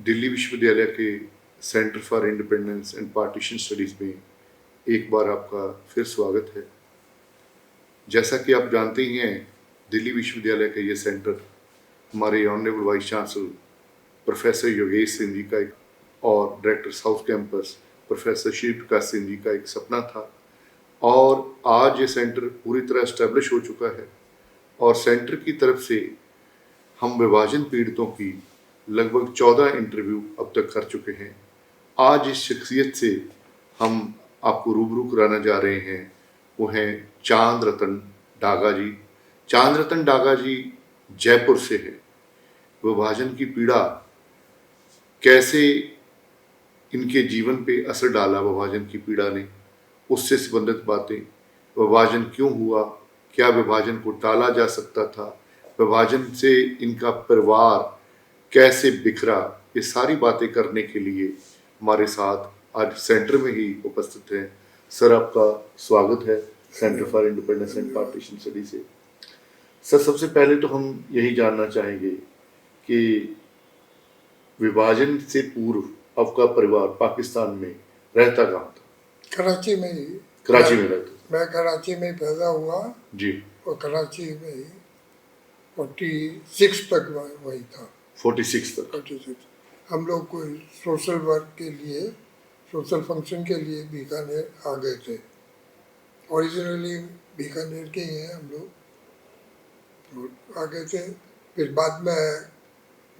दिल्ली विश्वविद्यालय के centre for independence and partition studies में एक बार आपका फिर स्वागत है। जैसा कि आप जानते ही हैं, दिल्ली विश्वविद्यालय का ये सेंटर हमारे honourable vice chancellor professor Yogesh Singh ji का एक और director south campus professor Shiv Prakash Singh ji का एक सपना था और आज ये सेंटर पूरी तरह एस्टेब्लिश हो चुका है और सेंटर की तरफ से हम विभाजन पीड़ितों की लगभग 14 इंटरव्यू अब तक कर चुके हैं। आज इस शख्सियत से हम आपको रूबरू कराने जा रहे हैं, वो हैं चांद रतन डागा जी। चांद रतन डागा जी जयपुर से हैं। विभाजन की पीड़ा कैसे इनके जीवन पे असर डाला विभाजन की पीड़ा ने, उससे संबंधित बातें, विभाजन क्यों हुआ, क्या विभाजन को टाला जा सकता था, विभाजन से इनका परिवार कैसे बिखरा, ये सारी बातें करने के लिए हमारे साथ आज सेंटर में ही उपस्थित हैं। सर, आपका स्वागत है centre for independence and partition study से। सर, सबसे पहले तो हम यही जानना चाहेंगे कि विभाजन से पूर्व आपका परिवार पाकिस्तान में रहता कहाँ था? कराची में ही। कराची में रहता था। मैं कराची में पैदा हुआ जी। और कराची में ही 46 तक वही था। 46 तक। 46। हम लोग कोई सोशल वर्क के लिए, सोशल फंक्शन के लिए बीकानेर आ गए थे। ओरिजिनली बीकानेर के ही हैं हम लोग, तो आ गए थे। फिर बाद में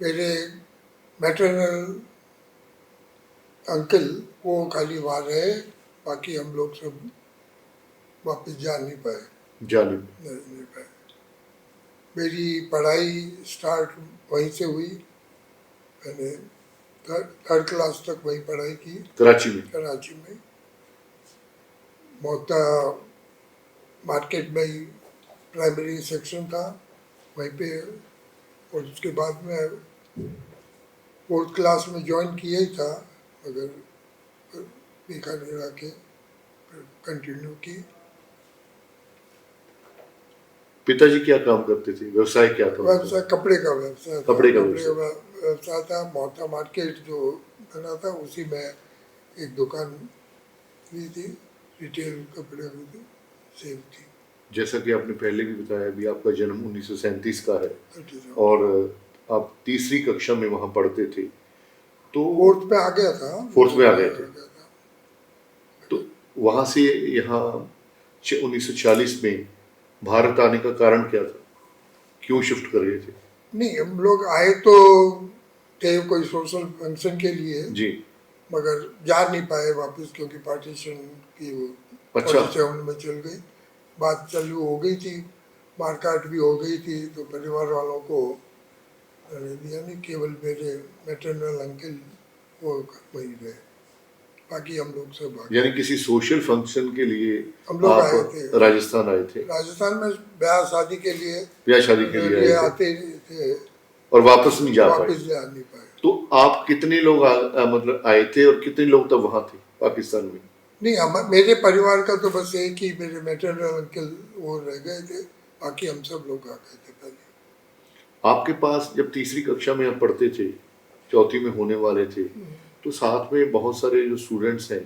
मेरे मैटरनल अंकल वो खाली वहाँ रहे, बाकी हम लोग सब वापस जा नहीं पाए। नहीं पाए। मेरी पढ़ाई स्टार्ट वहीं से हुई। मैंने थर्ड क्लास तक वहीं पढ़ाई की कराची में। मोहता मार्केट में ही प्राइमरी सेक्शन था वहीं पे, और उसके बाद में फोर्थ क्लास में ज्वाइन किया ही था, मगर बीकानेर आके कंटिन्यू की। पिताजी क्या काम करते थे? व्यवसाय क्या था? व्यवसाय कपड़े का व्यवसाय। कपड़े का व्यवसाय था। मोहता मार्केट जो बना था उसी में एक दुकान भी थी, रिटेल कपड़े की सेल थी। जैसा कि आपने पहले भी बताया, भी आपका जन्म 1937 का है और आप तीसरी कक्षा में वहाँ पढ़ते थे, तो फोर्थ में आ गया था। फोर्थ में आ गए थे। तो वहाँ से यहाँ 1940 में भारत आने का कारण क्या था? क्यों शिफ्ट कर गए थे? नहीं, हम लोग आए तो थे कोई सोशल फंक्शन के लिए जी, मगर जा नहीं पाए वापस, क्योंकि पार्टीशन की वो 47 में चल गई। बात चालू हो गई थी, मारकाट भी हो गई थी, तो परिवार वालों को दिया नहीं। केवल मेरे मैटरनल अंकल वो वहीं रहे, बाकी हम लोग सब आ गए। यानी किसी सोशल फंक्शन के लिए हम लोग आए थे, राजस्थान आए थे। राजस्थान में ब्याह शादी के लिए आते थे और वापस नहीं जा पाए। नहीं पाए। तो आप कितने लोग मतलब आए थे और कितने लोग तब वहाँ थे पाकिस्तान में? नहीं, हम मेरे परिवार का तो बस एक ही मेरे मैटरनल अंकल वो रह गए थे, बाकी हम सब लोग आ गए थे पहले। आपके पास जब तीसरी कक्षा में आप पढ़ते थे, चौथी में होने वाले थे, तो साथ में बहुत सारे जो स्टूडेंट्स हैं,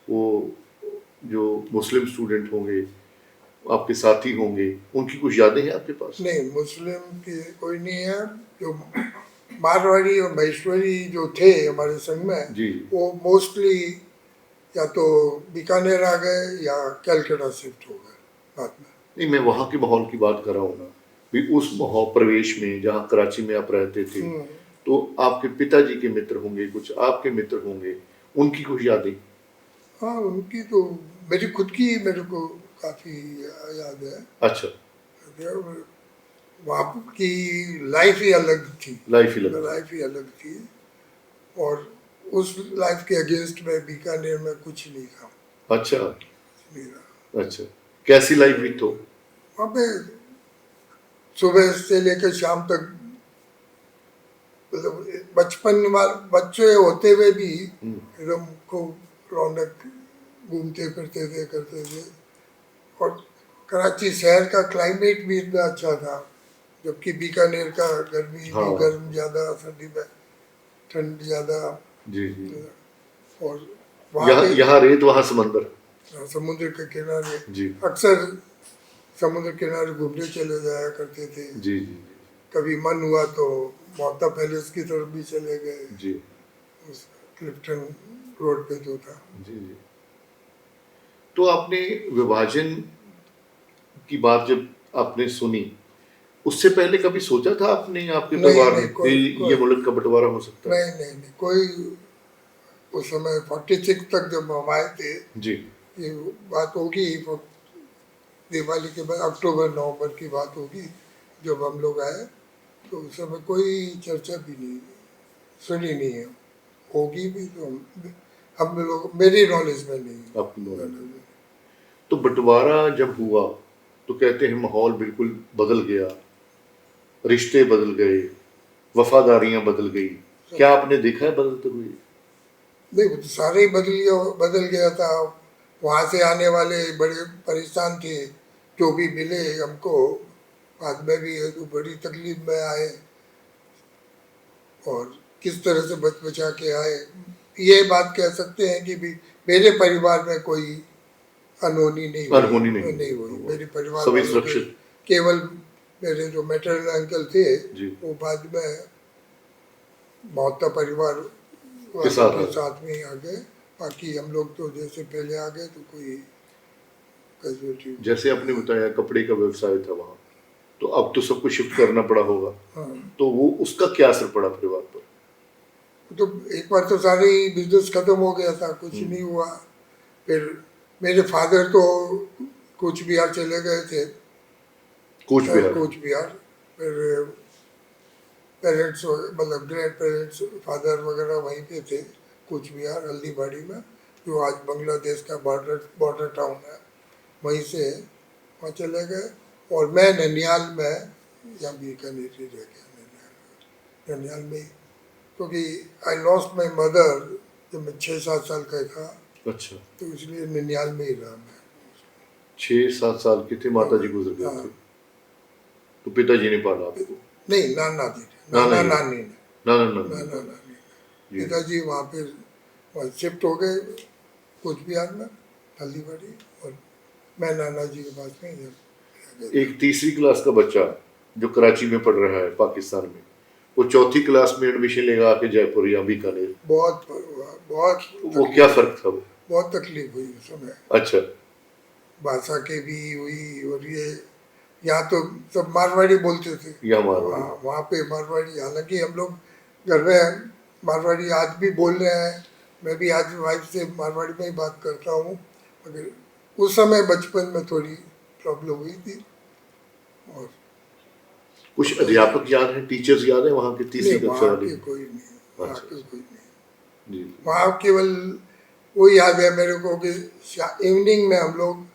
वो जो मुस्लिम स्टूडेंट होंगे, आपके साथी होंगे, उनकी कुछ यादें हैं आपके पास? नहीं, मुस्लिम की कोई नहीं है। जो मारवाड़ी और महेश्वरी जो थे हमारे संग में जी, वो मोस्टली या तो बीकानेर आ गए या कलकत्ता शिफ्ट हो गए बाद में। नहीं, मैं वहाँ के माहौल की बात कर रहा हूँ भी, उस माहौल प्रवेश में जहाँ कराची में आप रहते थे, तो आपके पिताजी के मित्र होंगे, कुछ आपके मित्र होंगे, उनकी कुछ यादें? हाँ, उनकी तो मेरी खुद की मेरे को काफ़ी याद है। अच्छा। वहाँ की लाइफ ही अलग थी। लाइफ ही अलग थी, और उस लाइफ के अगेंस्ट में बीकानेर में कुछ नहीं था। अच्छा। अच्छा, कैसी लाइफ भी? तो वहाँ पे सुबह से लेकर शाम तक, मतलब बचपन बच्चे होते हुए भी एकदम खूब रौनक, घूमते फिरते थे, करते थे। और कराची शहर का क्लाइमेट भी इतना अच्छा था, जबकि बीकानेर का गर्मी भी गर्म ज़्यादा, सर्दी में ठंड ज़्यादा। जी जी। और वहाँ पे यहाँ रेत वहाँ समंदर। समुद्र के किनारे जी अक्सर समुद्र किनारे घूमने चले जाया करते थे। जी जी कभी मन हुआ तो मोहता पैलेस की तरफ भी चले गए, जी उस क्लिफ्टन रोड पे जो था। जी जी। तो आपने विभाजन की बात जब आपने सुनी, उससे पहले कभी सोचा था आपने, आपके नहीं परिवार ने नहीं, कि ये मुल्क का बंटवारा हो सकता है? नहीं नहीं नहीं, कोई उस समय 46 तक जब हम आए थे, जी ये बात होगी दिवाली के बाद अक्टूबर नवंबर की बात होगी जब हम लोग आए, तो उस समय कोई चर्चा भी नहीं सुनी नहीं है। होगी भी तो हम लोग मेरी नॉलेज में नहीं है। आपकी नॉलेज में। तो बंटवारा जब हुआ तो कहते हैं माहौल बिल्कुल बदल गया, रिश्ते बदल गए, वफादारियां बदल गई। क्या आपने देखा है बदलते हुए? नहीं, वो तो सारे ही बदल गया था। वहाँ से आने वाले बड़े परेशान थे, जो भी मिले हमको बाद में भी है तो बड़ी तकलीफ में आए, और किस तरह से बच बचा के आए। ये बात कह सकते हैं कि भी मेरे परिवार में कोई अनहोनी अनहोनी नहीं नहीं हुई। हुई, मेरे परिवार सभी वालों के सुरक्षित। केवल मेरे जो मैटरनल अंकल थे जी वो बाद में मोहता परिवार के वालों साथ के आ गए। साथ में ही आ गए। बाकी हम लोग तो जैसे पहले आ गए तो कोई कैजुअलिटी। जैसे आपने बताया कपड़े का व्यवसाय था वहाँ, तो अब तो सबको शिफ्ट करना पड़ा होगा, हाँ, तो वो उसका क्या असर पड़ा परिवार पर? तो एक बार तो सारे ही बिजनेस खत्म हो गया था, कुछ नहीं हुआ। फिर मेरे फादर तो कूच बिहार चले गए थे, कूच बिहार। कूच बिहार। फिर पेरेंट्स मतलब ग्रैंड पेरेंट्स फादर वगैरह वहीं पे थे, कूच बिहार हल्दीबाड़ी में, जो आज बांग्लादेश का बॉर्डर टाउन है। वहीं से वहाँ चले गए, और मैं ननियाल में या बीकानेर ही रह गया। ननियाल में, क्योंकि आई लॉस्ट माई मदर जब मैं 6-7 साल का था, अच्छा, तो इसलिए ननियाल में ही रहा मैं। 6-7 साल के थे माता जी गुजर गए हाँ, थे, तो पिताजी ने पाला आपको? नहीं नाना जी ने, नाना नाना जी नानी ने, ना ना ना नाना ना नानी ने। जी पिताजी वहाँ पे वहाँ शिफ्ट हो गए कूच बिहार में हल्दीबाड़ी, और मैं नाना जी के पास में इधर रह गया था। एक तीसरी क्लास का बच्चा जो कराची में पढ़ रहा है पाकिस्तान में, वो चौथी क्लास में एडमिशन लेगा आके जयपुर या बीकानेर, बहुत बहुत वो क्या फर्क था वो? बहुत तकलीफ हुई उस समय। अच्छा भाषा के भी हुई, और ये यहाँ तो सब मारवाड़ी बोलते थे। यहाँ मारवाड़ी। वहाँ पे मारवाड़ी, हालांकि हम लोग घर में मारवाड़ी आज भी बोल रहे हैं। मैं भी आज वाइफ से मारवाड़ी में ही बात करता हूँ, मगर उस समय बचपन में थोड़ी प्रॉब्लम हुई थी। और कुछ अध्यापक याद है, टीचर्स याद है वहाँ के तीसरी नहीं, कक्षा वहाँ वाले? के कोई नहीं, वहाँ अच्छा के कोई नहीं। जी वहाँ केवल वो याद है मेरे को कि इवनिंग में हम लोग,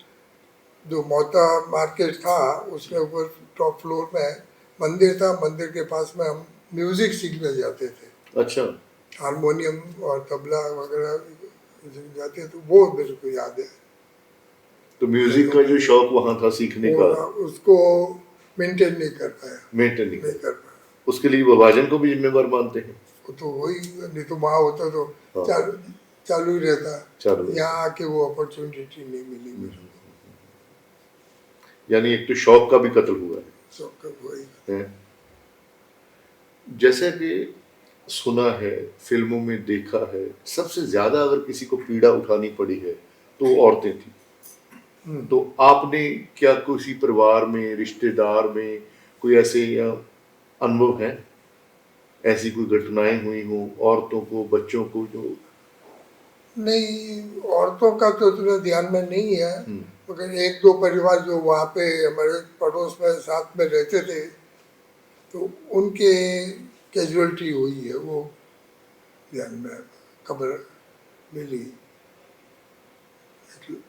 जो मोहता मार्केट था उसके ऊपर टॉप फ्लोर में मंदिर था, मंदिर के पास में हम म्यूजिक सीखने जाते थे। अच्छा। हारमोनियम और तबला वगैरह सीखने जाते, तो वो मेरे को याद है। तो म्यूजिक का जो शौक वहाँ था सीखने वो का, उसको मेंटेन नहीं कर पाया, मेंटेन नहीं नहीं कर, कर पाया। उसके लिए विभाजन को भी जिम्मेवार मानते हैं? वो तो वही, नहीं तो वहाँ होता तो हाँ चालू चालू ही रहता। चालू है। यहाँ आके वो अपॉर्चुनिटी नहीं मिली मेरे को। यानी एक तो शौक का भी कत्ल हुआ सब वही। है। जैसा कि सुना है, फिल्मों में देखा है, सबसे ज्यादा अगर किसी को पीड़ा उठानी पड़ी है तो वो औरतें थी। तो आपने क्या किसी परिवार में, रिश्तेदार में कोई ऐसे या अनुभव है, ऐसी कोई घटनाएं हुई हो औरतों को, बच्चों को जो? नहीं, औरतों का तो उतना ध्यान में नहीं है, मगर एक दो परिवार जो वहाँ पे हमारे पड़ोस में साथ में रहते थे, तो उनके कैजुअलिटी हुई है, वो ध्यान में खबर मिली। एक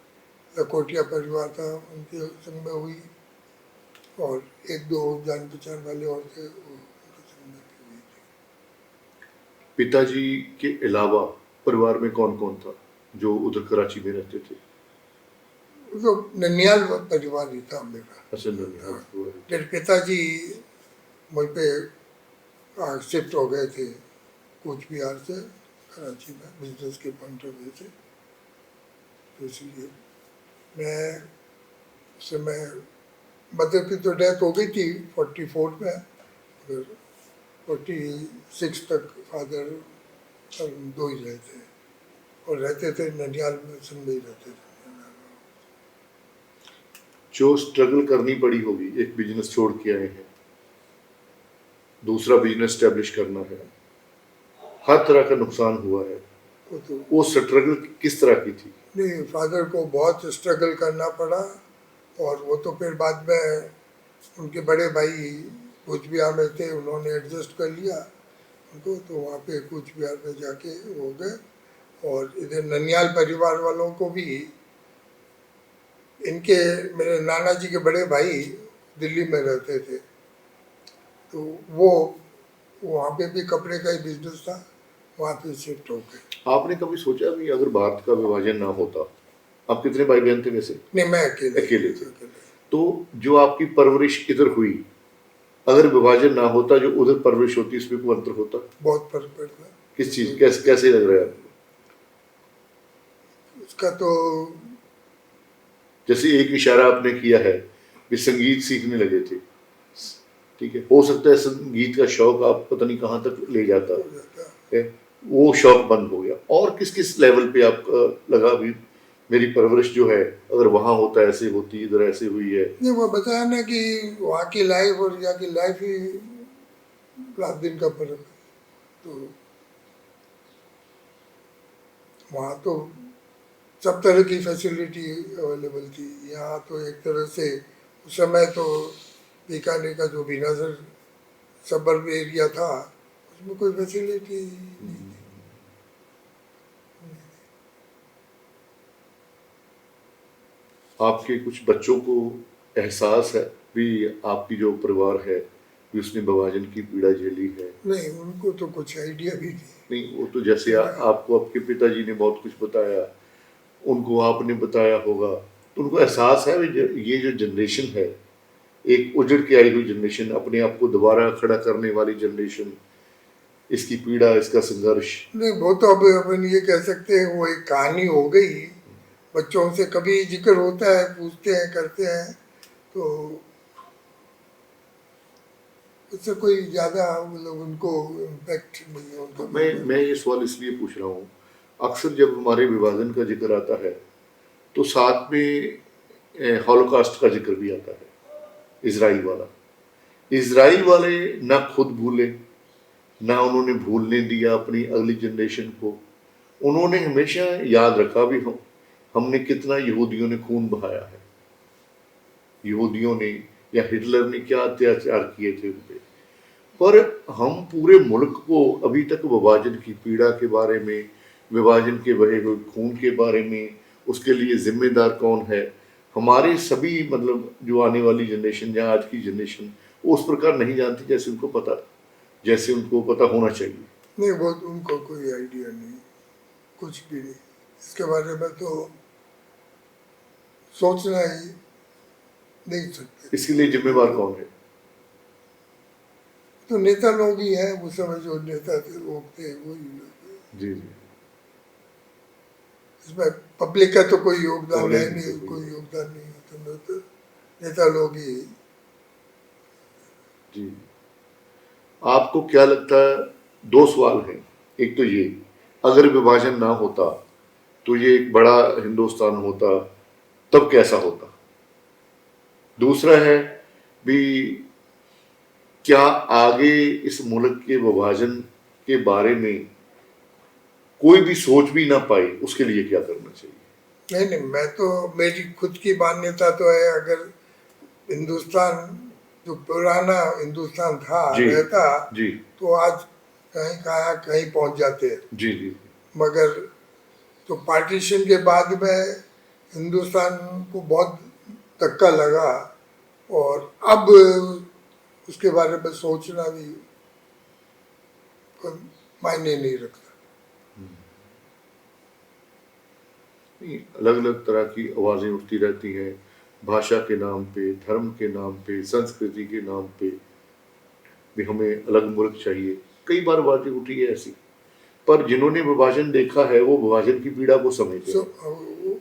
लकोटिया परिवार था, उनके संग में हुई, और एक दो जान पहचान वाले और थे, उनके संग में भी हुई थी। पिताजी के अलावा परिवार में कौन कौन था जो उधर कराची में रहते थे? तो ननियाल परिवार ही था मेरा। अच्छा ननिहाल परिवार। मेरे पिताजी वहीं पे शिफ्ट हो गए थे कूच बिहार से कराची में बिजनेस के पॉइंट ऑफ व्यू से। तो इसलिए मैं उस समय मदर की तो डेथ हो गई थी 44 में, फिर 46 तक फादर हम दो ही रहे थे और रहते थे ननियाल में, संग ही रहते थे। जो स्ट्रगल करनी पड़ी होगी, एक बिजनेस छोड़ के आए हैं, दूसरा बिजनेस स्टैब्लिश करना है, हर तरह का नुकसान हुआ है, तो वो स्ट्रगल किस तरह की थी? नहीं, फादर को बहुत स्ट्रगल करना पड़ा और वो तो फिर बाद में उनके बड़े भाई कूच बिहार में थे, उन्होंने एडजस्ट कर लिया उनको, तो वहाँ पे कूच बिहार में जाके हो गए। और इधर ननियाल परिवार वालों को भी, इनके मेरे नाना जी के बड़े भाई दिल्ली में रहते थे, तो वो वहाँ पे भी कपड़े का ही बिजनेस था, वहाँ पे शिफ्ट हो गए। आपने कभी सोचा भी अगर भारत का विभाजन ना होता, आप कितने भाई बहन थे वैसे? नहीं, मैं अकेले अकेले थे। तो जो आपकी परवरिश इधर हुई, अगर विभाजन ना होता, जो उधर परवरिश होती, इसमें कोई अंतर होता? बहुत फर्क पड़ता। किस चीज, कैसे लग रहा है आपको? उसका तो जैसे एक इशारा आपने किया है कि संगीत सीखने लगे थे, ठीक है, हो सकता है संगीत का शौक आप पता नहीं कहाँ तक ले जाता हो जाता। है, वो शौक बंद हो गया। और किस किस लेवल पे आप लगा भी मेरी परवरिश जो है, अगर वहाँ होता ऐसे होती, इधर ऐसे हुई है? नहीं, वो बताया ना कि वहाँ की लाइफ और यहाँ की लाइफ ही रात दिन का फर्क है। तो वहाँ तो सब तरह की फैसिलिटी अवेलेबल थी, यहाँ तो एक तरह से उस समय तो बीकानेर का जो बीनासर सबर्ब एरिया था, उसमें कोई फैसिलिटी नहीं थी। आपके कुछ बच्चों को एहसास है भी आपकी जो परिवार है भी उसने विभाजन की पीड़ा झेली है? नहीं, उनको तो कुछ आइडिया भी नहीं। नहीं, वो तो जैसे आपको आपके पिताजी ने बहुत कुछ बताया, उनको आपने बताया होगा, तो उनको एहसास है भी ये जो जनरेशन है, एक उजड़ के आई हुई जनरेशन, अपने आप को दोबारा खड़ा करने वाली जनरेशन, इसकी पीड़ा, इसका संघर्ष। नहीं, वो तो अब अपन ये कह सकते हैं वो एक कहानी हो गई। बच्चों से कभी जिक्र होता है, पूछते हैं, करते हैं, तो उससे कोई ज़्यादा मतलब उनको इम्पैक्ट नहीं है उनका। मैं ये सवाल इसलिए पूछ रहा हूँ, अक्सर जब हमारे विभाजन का जिक्र आता है तो साथ में हॉलोकास्ट का जिक्र भी आता है, इजराइल वाला। इजराइल वाले ना खुद भूले, ना उन्होंने भूलने दिया अपनी अगली जनरेशन को। उन्होंने हमेशा याद रखा भी हमने कितना यहूदियों ने खून बहाया है, यहूदियों ने या हिटलर ने क्या अत्याचार किए थे उन पे। पर हम पूरे मुल्क को अभी तक विभाजन की पीड़ा के बारे में, विभाजन के बहे हुए खून के बारे में, उसके लिए जिम्मेदार कौन है, हमारे सभी मतलब जो आने वाली जनरेशन या आज की जनरेशन, वो उस प्रकार नहीं जानती जैसे उनको पता होना चाहिए। नहीं, वो उनको कोई आइडिया नहीं, कुछ भी नहीं। इसके बारे में तो सोचना ही नहीं सकते। इसके लिए जिम्मेवार कौन है? तो नेता लोग ही हैं, उस समय जो नेता थे, लोग थे, वही लोग। जी जी। इसमें पब्लिक का तो कोई योगदान है नहीं, कोई कोई योगदान नहीं है, तो नेता लोग ही। जी। आपको क्या लगता है, दो सवाल हैं, एक तो ये, अगर विभाजन ना होता तो ये एक बड़ा हिंदुस्तान होता, तब कैसा होता? दूसरा है भी, क्या आगे इस मुल्क के विभाजन के बारे में कोई भी सोच भी ना पाए, उसके लिए क्या करना चाहिए? नहीं नहीं, मैं तो, मेरी खुद की मान्यता तो है, अगर हिंदुस्तान जो पुराना हिंदुस्तान था जी रहता, जी तो आज कहीं पहुंच जाते। जी जी। मगर तो पार्टीशन के बाद में हिंदुस्तान को बहुत धक्का लगा और अब उसके बारे में सोचना भी कोई मायने नहीं रखता। अलग अलग तरह की आवाज़ें उठती रहती हैं, भाषा के नाम पे, धर्म के नाम पे, संस्कृति के नाम पे भी हमें अलग मुल्क चाहिए। कई बार बातें उठी है ऐसी, पर जिन्होंने विभाजन देखा है वो विभाजन की पीड़ा को समझते सो हैं।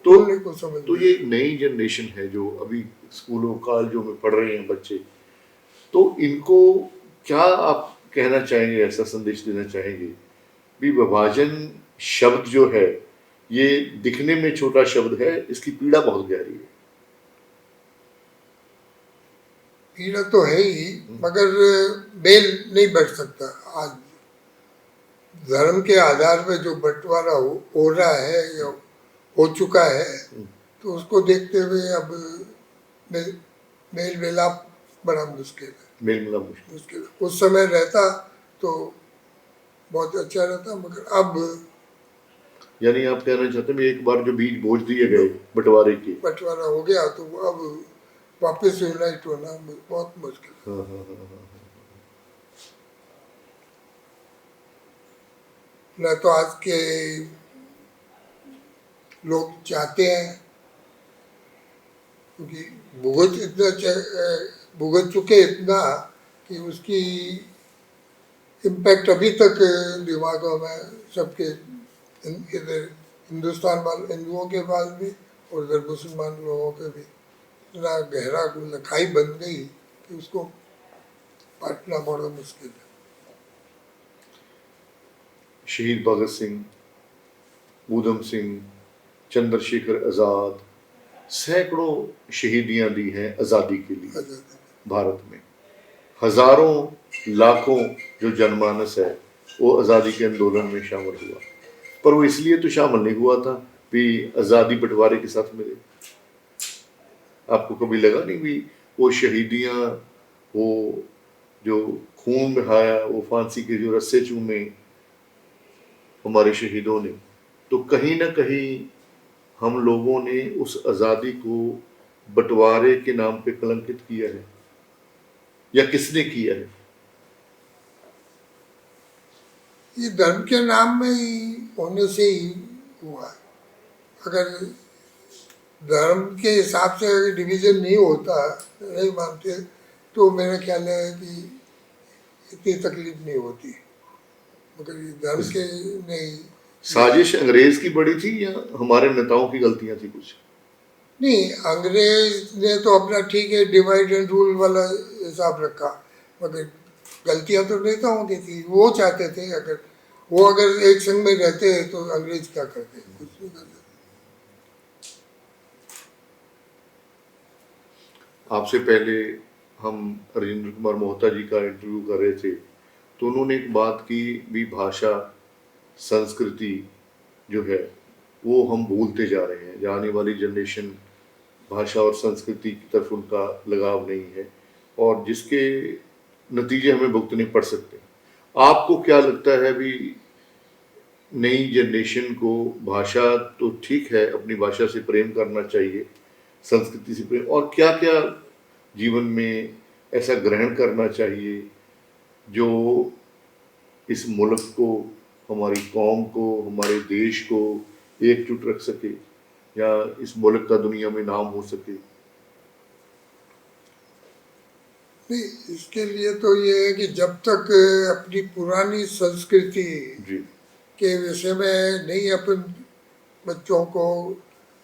बोलने को समझ तो ये नई जनरेशन है जो अभी स्कूलों कॉलेजों में पढ़ रहे हैं बच्चे, तो इनको क्या आप कहना चाहेंगे, ऐसा संदेश देना चाहेंगे भी विभाजन शब्द जो है ये दिखने में छोटा शब्द है, इसकी पीड़ा बहुत गहरी है। पीड़ा तो है ही, मगर बेल नहीं बैठ सकता। आज धर्म के आधार पे जो बंटवारा हो रहा है या हो चुका है, तो उसको देखते हुए अब मेल मिलाप बड़ा मुश्किल है। मेल मिलाप मुश्किल है। उस समय रहता तो बहुत अच्छा रहता, मगर अब यानी आप कहना चाहते हैं एक बार जो बीज बोझ दिए गए बंटवारा हो गया तो अब वापस यूनाइट होना बहुत मुश्किल है। न तो आज के लोग चाहते हैं, क्योंकि भुगत चुके इतना कि उसकी इम्पैक्ट अभी तक दिमागों में सबके, इधर हिंदुस्तान वाले हिंदुओं के पास भी और इधर मुसलमान लोगों के भी इतना गहरा लखाई बन गई कि उसको काटना बड़ा मुश्किल है। शहीद भगत सिंह, ऊधम सिंह, चंद्रशेखर आज़ाद, सैकड़ों शहीदियां दी हैं आज़ादी के लिए भारत में। हजारों लाखों जो जनमानस है वो आज़ादी के आंदोलन में शामिल हुआ, पर वो इसलिए तो शामिल नहीं हुआ था कि आज़ादी बंटवारे के साथ मिले। आपको कभी लगा नहीं भी वो शहीदियां, वो जो खून बहाया, वो फांसी के जो रस्से चूमे हमारे शहीदों ने, तो कहीं ना कहीं हम लोगों ने उस आज़ादी को बंटवारे के नाम पे कलंकित किया है, या किसने किया है? ये धर्म के नाम में ही होने से ही हुआ है। अगर धर्म के हिसाब से अगर डिवीजन नहीं होता, नहीं मानते, तो मेरा ख्याल है कि इतनी तकलीफ नहीं होती। मगर ये धर्म के नहीं। साजिश अंग्रेज की बड़ी थी या हमारे नेताओं की गलतियां थी कुछ? नहीं, अंग्रेज ने तो अपना ठीक है डिवाइड एंड रूल वाला हिसाब रखा, मगर गलतियां तो नेताओं की थी। वो चाहते थे अगर एक संघ में रहते तो अंग्रेज क्या करते, कुछ नहीं करते। आपसे पहले हम राजेंद्र कुमार मोहता जी का इंटरव्यू कर रहे थे, तो उन्होंने एक बात की भी भाषा संस्कृति जो है वो हम भूलते जा रहे हैं। आने वाली जनरेशन भाषा और संस्कृति की तरफ उनका लगाव नहीं है, और जिसके नतीजे हमें भुगतने पड़ सकते हैं। आपको क्या लगता है भी नई जनरेशन को भाषा तो ठीक है, अपनी भाषा से प्रेम करना चाहिए, संस्कृति से प्रेम, और क्या क्या जीवन में ऐसा ग्रहण करना चाहिए जो इस मुल्क को, हमारी कौम को, हमारे देश को एकजुट रख सके, या इस मुल्क का दुनिया में नाम हो सके? नहीं, इसके लिए तो ये है कि जब तक अपनी पुरानी संस्कृति के विषय में नहीं अपन बच्चों को,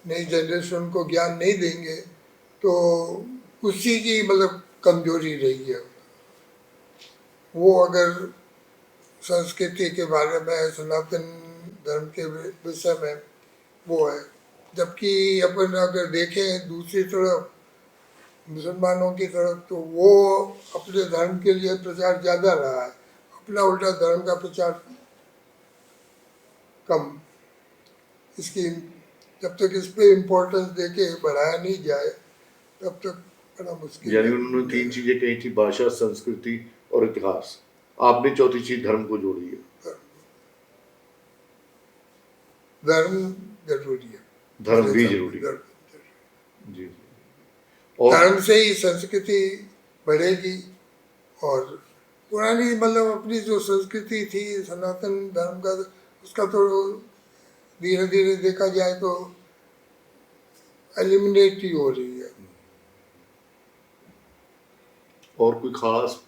नई जनरेशन को ज्ञान नहीं देंगे, तो उसी की मतलब कमजोरी रही है। वो अगर संस्कृति के बारे में, सनातन धर्म के विषय में वो है, जबकि अपन अगर देखें दूसरी तरफ मुसलमानों की तरफ, तो वो अपने धर्म के लिए प्रचार ज़्यादा रहा है, अपना उल्टा धर्म का प्रचार कम। इसकी जब तक इस पे इम्पोर्टेंस देके बढ़ाया नहीं जाए तब तक बड़ा मुश्किल। यानी उन्होंने 3 चीजें कही थी, भाषा, संस्कृति और इतिहास। आपने चौथी चीज धर्म को जोड़ी है। धर्म जरूरी है, धर्म भी जरूरी है। जी। और धर्म से ही संस्कृति बढ़ेगी, और पुरानी मतलब अपनी जो संस्कृति थी सनातन धर्म का, उसका तो धीरे धीरे देखा जाए तो एलिमिनेट ही हो रही है। और कोई खास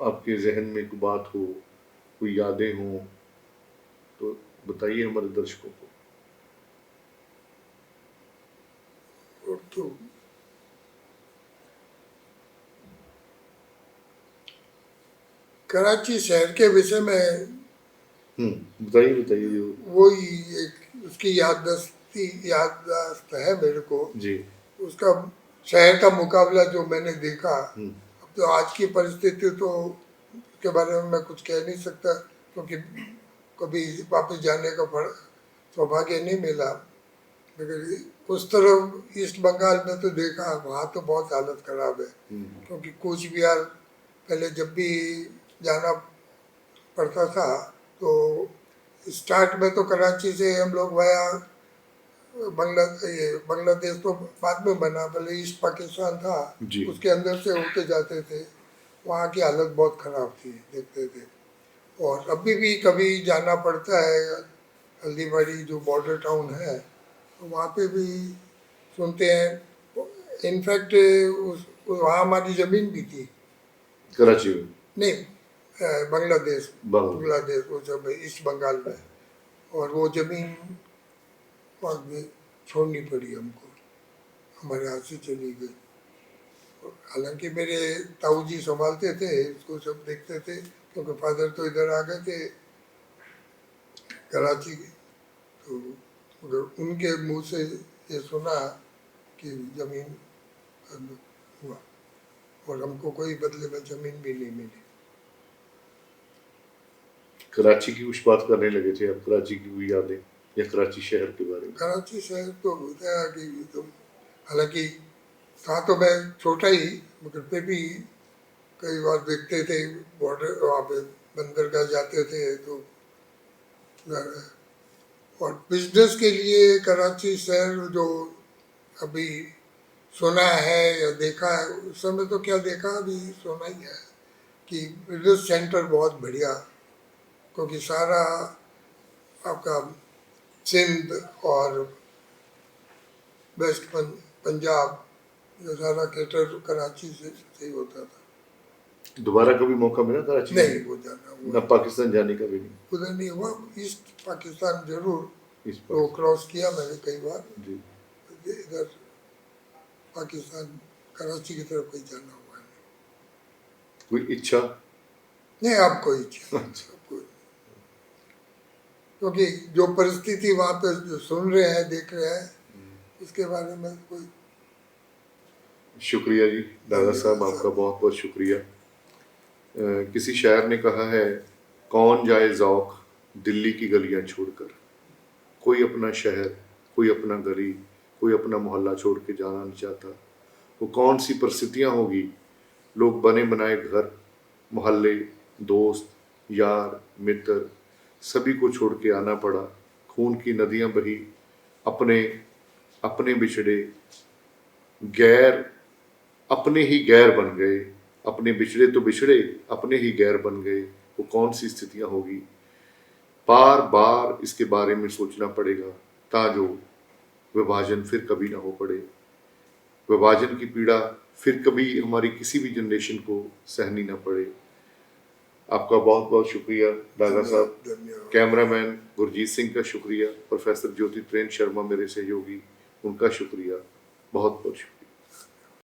आपके जहन में कोई बात हो, कोई यादें हो तो बताइए हमारे दर्शकों को। और तो कराची शहर के विषय में बताइए बताइए जो। वही एक उसकी याददाश्त है मेरे को। जी। उसका शहर का मुकाबला जो मैंने देखा, हम्म। अब तो आज की परिस्थिति तो उसके बारे में मैं कुछ कह नहीं सकता, क्योंकि कभी वापस जाने का सौभाग्य नहीं मिला। लेकिन उस तरफ ईस्ट बंगाल में तो देखा, वहाँ तो बहुत हालत खराब है। क्योंकि कूच बिहार पहले जब भी जाना पड़ता था तो स्टार्ट में तो कराची से हम लोग वाया बांग्लादेश तो बाद में बना, पहले ईस्ट पाकिस्तान था, जी। उसके अंदर से होते जाते थे। वहाँ की हालत बहुत ख़राब थी, देखते थे। और अभी भी कभी जाना पड़ता है, हल्दीबाड़ी जो बॉर्डर टाउन है, तो वहाँ पे भी सुनते हैं। इनफैक्ट वहाँ हमारी ज़मीन भी थी। कराची में? नहीं, बांग्लादेश बांग्लादेश। बांग्लादेश वो सब ईस्ट बंगाल में। और वो ज़मीन वहाँ में छोड़नी पड़ी हमको, हमारे हाथ से चली गई। हालांकि मेरे ताऊ जी संभालते थे इसको, सब देखते थे, क्योंकि फादर तो इधर आ गए थे कराची के। तो मगर उनके मुंह से ये सुना कि ज़मीन हुआ, और हमको कोई बदले में ज़मीन भी नहीं मिली। कराची की कुछ बात करने लगे थे आप, कराची की कोई यादें या कराची शहर के बारे में? कराची शहर तो होता है कि तो, हालांकि था तो मैं छोटा ही, मगर फिर भी कई बार देखते थे बॉर्डर, वहाँ पे बंदरगाह जाते थे तो। और बिजनेस के लिए कराची शहर जो अभी सुना है या देखा है, उस समय तो क्या देखा, अभी सुना ही है कि बिजनेस सेंटर बहुत बढ़िया, क्योंकि सारा आपका सिंध और वेस्ट पंजाब ये सारा कैटर कराची से ही होता था। दोबारा कभी मौका मिला कराची नहीं, में? वो जाना ना हुआ पाकिस्तान जाने का भी नहीं? उधर नहीं हुआ। ईस्ट पाकिस्तान जरूर इस वो पर क्रॉस किया मैंने कई बार। जी। इधर पाकिस्तान कराची की तरफ कहीं जाना हुआ नहीं। कोई इच्छा? नहीं, अब कोई इच्छा नहीं, अब कोई। क्योंकि जो परिस्थिति वहाँ पे जो सुन रहे हैं, देख रहे हैं, उसके बारे में कोई। शुक्रिया जी दादा साहब, आपका बहुत बहुत शुक्रिया। किसी शायर ने कहा है, कौन जाए ज़ौक़ दिल्ली की गलियां छोड़कर। कोई अपना शहर, कोई अपना गली, कोई अपना मोहल्ला छोड़ के जाना नहीं चाहता। वो कौन सी परिस्थितियाँ होगी, लोग बने बनाए घर, मोहल्ले, दोस्त, यार, मित्र, सभी को छोड़ के आना पड़ा। खून की नदियाँ बही, अपने अपने बिछड़े, गैर अपने ही गैर बन गए। अपने बिछड़े तो बिछड़े, अपने ही गैर बन गए। वो कौन सी स्थितियाँ होगी, बार बार इसके बारे में सोचना पड़ेगा, ताजो विभाजन फिर कभी ना हो पड़े। विभाजन की पीड़ा फिर कभी हमारी किसी भी जनरेशन को सहनी ना पड़े। आपका बहुत बहुत शुक्रिया दादा साहब। धन्यवाद। कैमरामैन गुरजीत सिंह का शुक्रिया, प्रोफेसर ज्योति त्रेन शर्मा मेरे सहयोगी, उनका शुक्रिया, बहुत बहुत शुक्रिया।